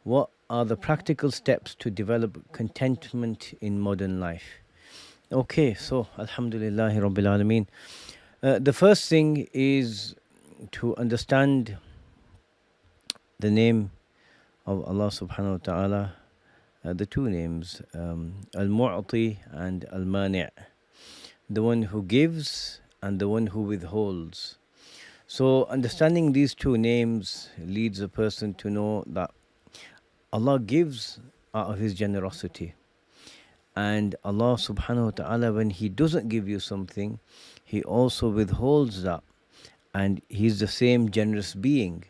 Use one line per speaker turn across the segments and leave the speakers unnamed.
What are the practical steps to develop contentment in modern life? Okay, so Alhamdulillahi Rabbil Alameen. The first thing is to understand the name of Allah subhanahu wa ta'ala, the two names, Al Mu'ti and Al Mani', the one who gives and the one who withholds. So, understanding these two names leads a person to know that Allah gives out of His generosity. And Allah subhanahu wa ta'ala, when He doesn't give you something, He also withholds that. And He's the same generous being.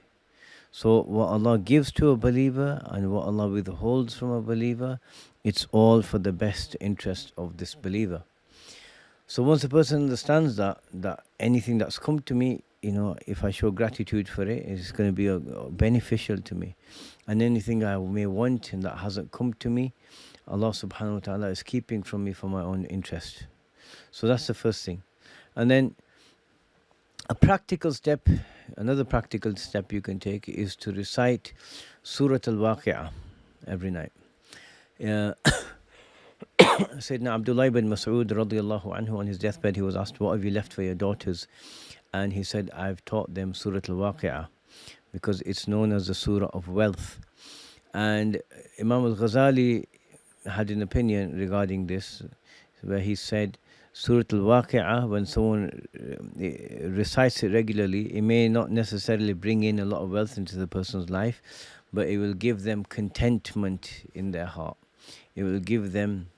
So what Allah gives to a believer and what Allah withholds from a believer, it's all for the best interest of this believer. So once a person understands that anything that's come to me, if I show gratitude for it, it's going to be beneficial to me. And anything I may want and that hasn't come to me, Allah subhanahu wa ta'ala is keeping from me for my own interest. So that's the first thing. And then another practical step you can take is to recite Surah Al-Waqi'ah every night. Sayyidina Abdullah ibn Mas'ud radiyallahu anhu, on his deathbed, he was asked, what have you left for your daughters? And he said, I've taught them Surah Al-Waqi'ah because it's known as the Surah of wealth. And Imam al-Ghazali had an opinion regarding this, where he said, Surah Al-Waqi'ah, when someone recites it regularly, it may not necessarily bring in a lot of wealth into the person's life, but it will give them contentment in their heart. It will give them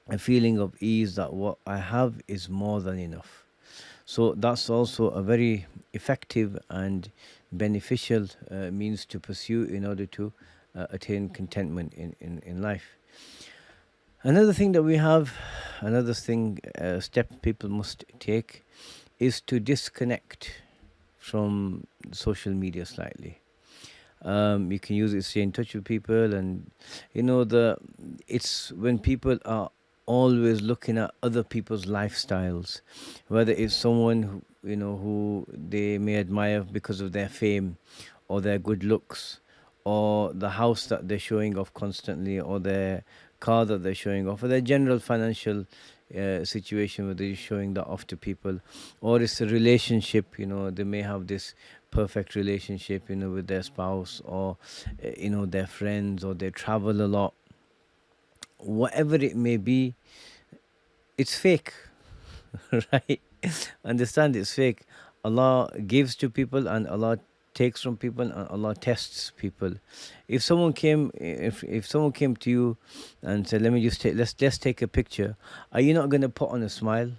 a feeling of ease that what I have is more than enough. So that's also a very effective and beneficial means to pursue in order to attain contentment in life. Another thing that we have, step people must take is to disconnect from social media slightly. You can use it to stay in touch with people, and it's when people are always looking at other people's lifestyles, whether it's someone who they may admire because of their fame or their good looks, or the house that they're showing off constantly, or their car that they're showing off, or their general financial situation where they're showing that off to people, or it's a relationship. They may have this perfect relationship with their spouse, or their friends, or they travel a lot. Whatever it may be, it's fake. Right? Understand, it's fake. Allah gives to people and Allah takes from people, and Allah tests people. If someone came to you and said, let's take a picture, are you not going to put on a smile?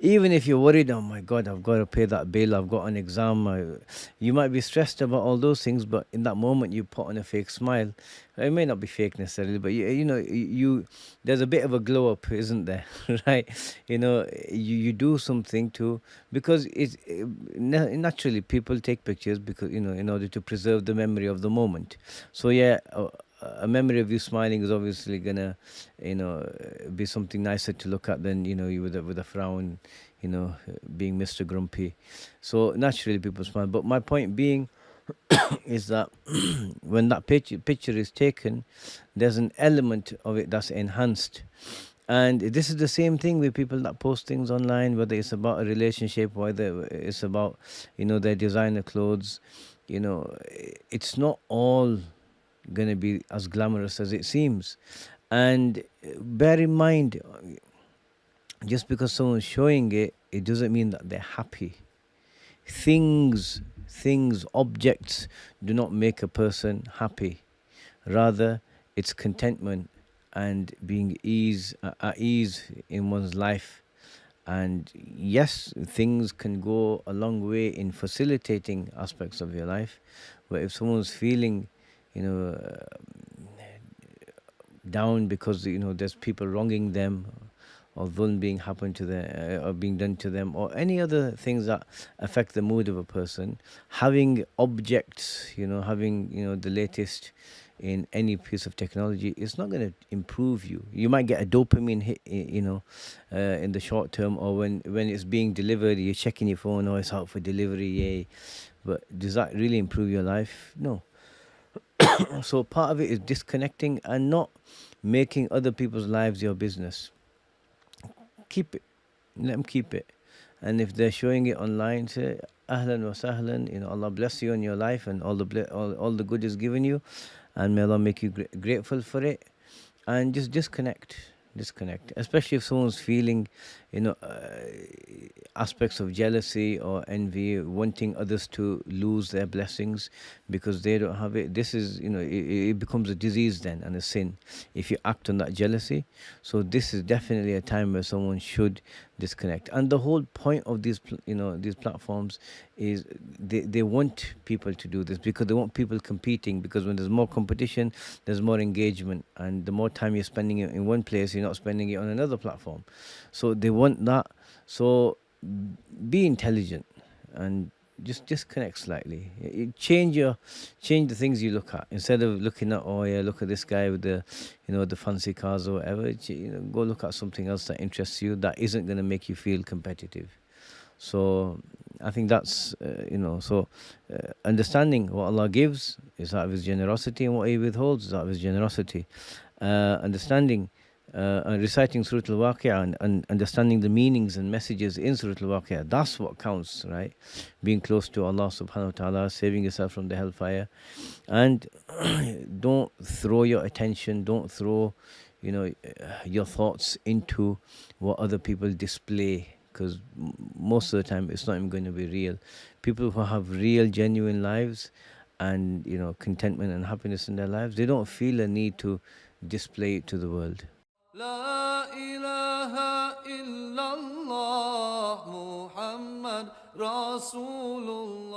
Even if you're worried, oh my God, I've got to pay that bill, I've got an exam, you might be stressed about all those things, but in that moment you put on a fake smile. It may not be fake necessarily, but you there's a bit of a glow up, isn't there? Right? You do something because it's naturally people take pictures because in order to preserve the memory of the moment. So yeah, a memory of you smiling is obviously gonna be something nicer to look at than you with a frown, being Mr. Grumpy. So naturally people smile. But my point being is that when that picture is taken, there's an element of it that's enhanced. And this is the same thing with people that post things online, whether it's about a relationship, whether it's about their designer clothes. It's not all going to be as glamorous as it seems. And bear in mind, just because someone's showing it, it doesn't mean that they're happy. Things, objects do not make a person happy. Rather, it's contentment and being at ease in one's life. And yes, things can go a long way in facilitating aspects of your life. But if someone's feeling down because there's people wronging them, or dhulm being happened to them, or being done to them, or any other things that affect the mood of a person, having objects, having the latest in any piece of technology, it's not going to improve you. You might get a dopamine hit, in the short term, or when it's being delivered, you're checking your phone, oh, it's out for delivery, yay. But does that really improve your life? No. So part of it is disconnecting and not making other people's lives your business. Keep it. Let them keep it. And if they're showing it online, say ahlan wa sahlan. Allah bless you in your life and all the good is given you, and may Allah make you grateful for it. And just disconnect, especially if someone's feeling, you know, aspects of jealousy or envy, wanting others to lose their blessings because they don't have it. This is, it becomes a disease then and a sin if you act on that jealousy. So this is definitely a time where someone should disconnect. And the whole point of these platforms is they want people to do this because they want people competing, because when there's more competition, there's more engagement, and the more time you're spending it in one place, you're not spending it on another platform. So they want that. So be intelligent and just disconnect slightly. Change the things you look at. Instead of looking at, oh yeah, look at this guy with the fancy cars or whatever. Go look at something else that interests you, that isn't going to make you feel competitive. So I think that's understanding what Allah gives is out of His generosity, and what He withholds is out of His generosity. Understanding and reciting Surah Al-Waqi'ah and understanding the meanings and messages in Surah Al-Waqi'ah, that's what counts, right? Being close to Allah subhanahu wa ta'ala, saving yourself from the hellfire. And don't throw your attention, don't throw your thoughts into what other people display, because most of the time it's not even going to be real. People who have real genuine lives and contentment and happiness in their lives, they don't feel a need to display it to the world.
لا إله إلا الله محمد رسول الله